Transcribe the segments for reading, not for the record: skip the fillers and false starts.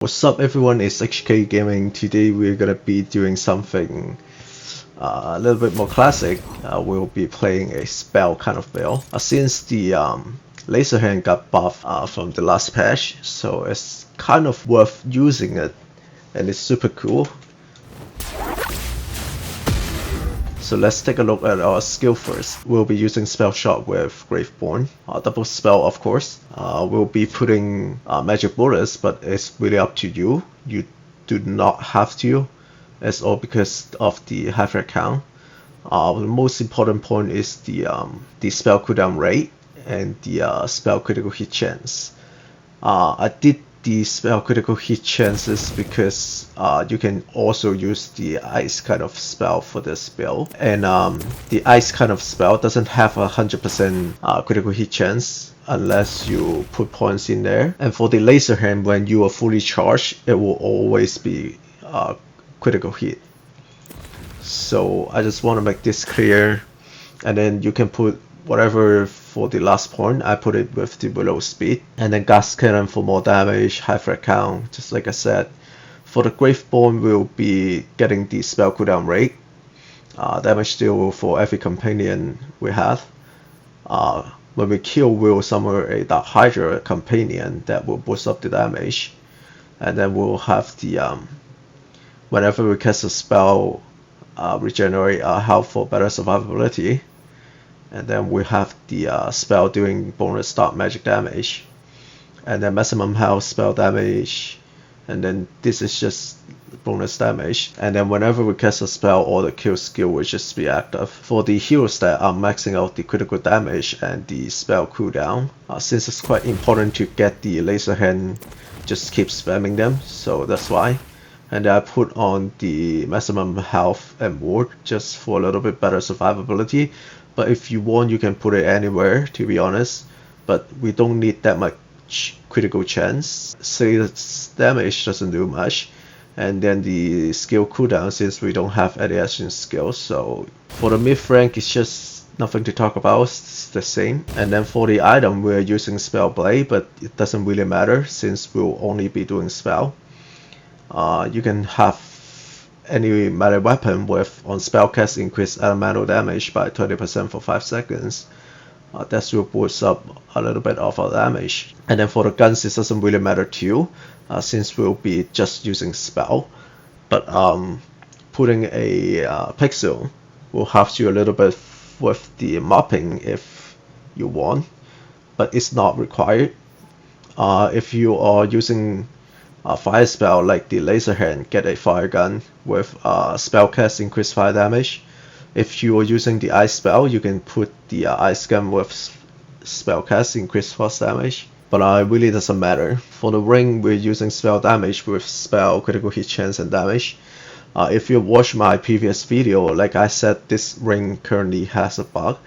What's up everyone, it's HK Gaming. Today we're gonna be doing something a little bit more classic. We'll be playing a spell kind of build. Since the laser hand got buffed from the last patch, so it's kind of worth using it, and it's super cool. So let's take a look at our skill first. We'll be using Spellshot with Graveborn, double spell of course. We'll be putting magic bullets, but it's really up to you. You do not have to. It's all because of the high threat count. The most important point is the spell cooldown rate and the spell critical hit chance. I did the spell critical hit chances because you can also use the ice kind of spell for this build, and the ice kind of spell doesn't have 100% critical hit chance unless you put points in there. And for the laser hand, when you are fully charged, it will always be critical hit. So I just want to make this clear, and then you can put whatever for the last point. I put it with the below speed, and then gas cannon for more damage, high threat count, just like I said. For the Graveborn, we'll be getting the spell cooldown rate, damage deal for every companion we have. When we kill, we'll summon a Dark Hydra companion that will boost up the damage, and then we'll have the whenever we cast a spell, regenerate our health for better survivability. And then we have the spell doing bonus start magic damage, and then maximum health spell damage, and then this is just bonus damage. And then whenever we cast a spell, or the kill skill will just be active. For the hero stat, I'm maxing out the critical damage and the spell cooldown, since it's quite important to get the laser hand, just keep spamming them, so that's why. And I put on the maximum health and ward just for a little bit better survivability. But if you want, you can put it anywhere, to be honest. But we don't need that much critical chance. Sales damage doesn't do much. And then the skill cooldown, since we don't have any action skills. So for the mid rank, it's just nothing to talk about. It's the same. And then for the item, we're using Spell Blade, but it doesn't really matter since we'll only be doing spell. You can have any melee weapon with on spellcast increase elemental damage by 20% for 5 seconds. That will boost up a little bit of our damage. And then for the guns, it doesn't really matter too, since we'll be just using spell. But putting a pixel will help you a little bit with the mopping if you want, but it's not required. If you are using a fire spell like the laser hand, get a fire gun with spellcast increased fire damage. If you are using the ice spell, you can put the ice gun with spellcast increased frost damage, but it really doesn't matter. For the ring, we're using spell damage with spell critical hit chance and damage. If you watch my previous video, like I said, this ring currently has a bug.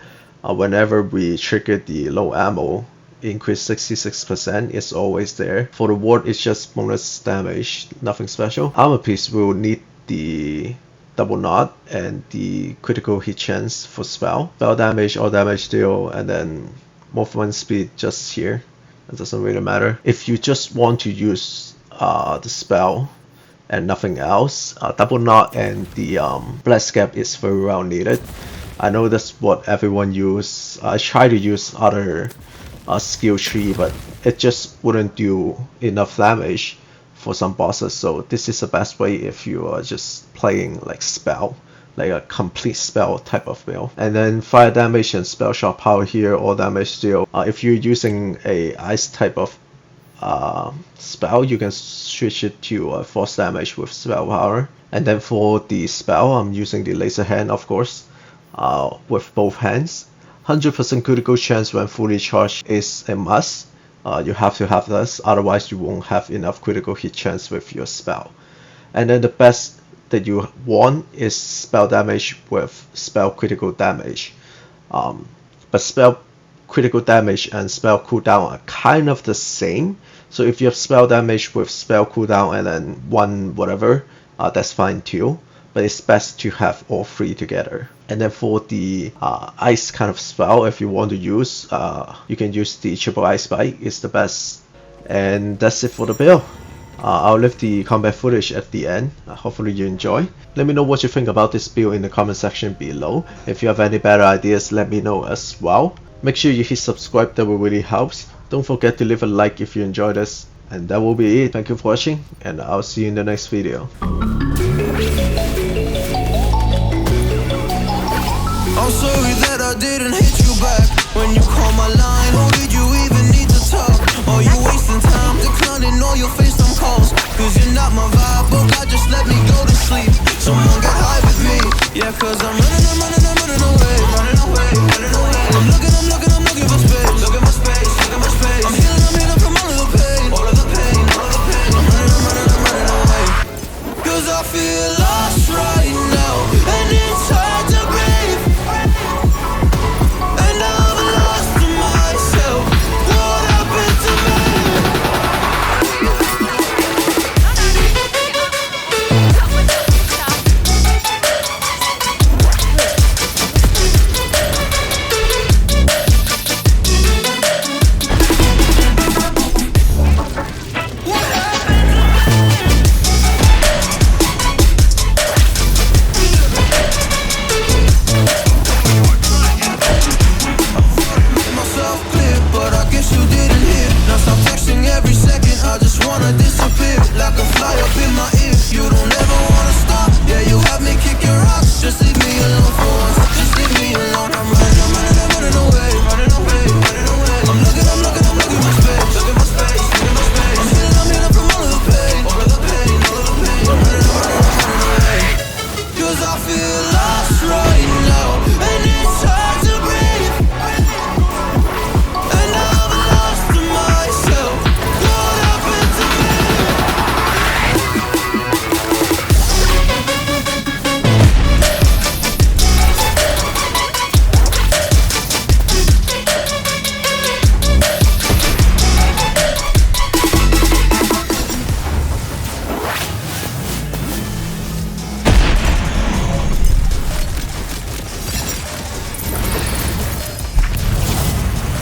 Whenever we trigger the low ammo, increase 66%, is always there. For the ward, it's just bonus damage, nothing special. Armor piece will need the double knot and the critical hit chance for spell damage or damage deal, and then movement speed just here. It doesn't really matter. If you just want to use the spell and nothing else, double knot and the blast gap is very well needed. I know that's what everyone use. I try to use other skill tree, but it just wouldn't do enough damage for some bosses. So this is the best way if you are just playing like spell, like a complete spell type of build. And then fire damage and spell shot power here, or damage deal. If you're using a ice type of spell, you can switch it to force damage with spell power. And then for the spell, I'm using the laser hand, of course, with both hands. 100% critical chance when fully charged is a must. You have to have this, otherwise you won't have enough critical hit chance with your spell. And then the best that you want is spell damage with spell critical damage. But spell critical damage and spell cooldown are kind of the same. So if you have spell damage with spell cooldown and then one whatever, that's fine too. But it's best to have all three together. And then for the ice kind of spell, if you want to use, you can use the triple ice bite, it's the best. And that's it for the build. I'll leave the combat footage at the end. Hopefully you enjoy. Let me know what you think about this build in the comment section below. If you have any better ideas, let me know as well. Make sure you hit subscribe, that will really helps. Don't forget to leave a like if you enjoyed this. And that will be it. Thank you for watching, and I'll see you in the next video. I'm sorry that I didn't hit you back when you called my line. Or did you even need to talk? Or you wasting time declining all your FaceTime calls? Cause you're not my vibe, but God just let me go to sleep. Someone get high with me, yeah, cause I'm running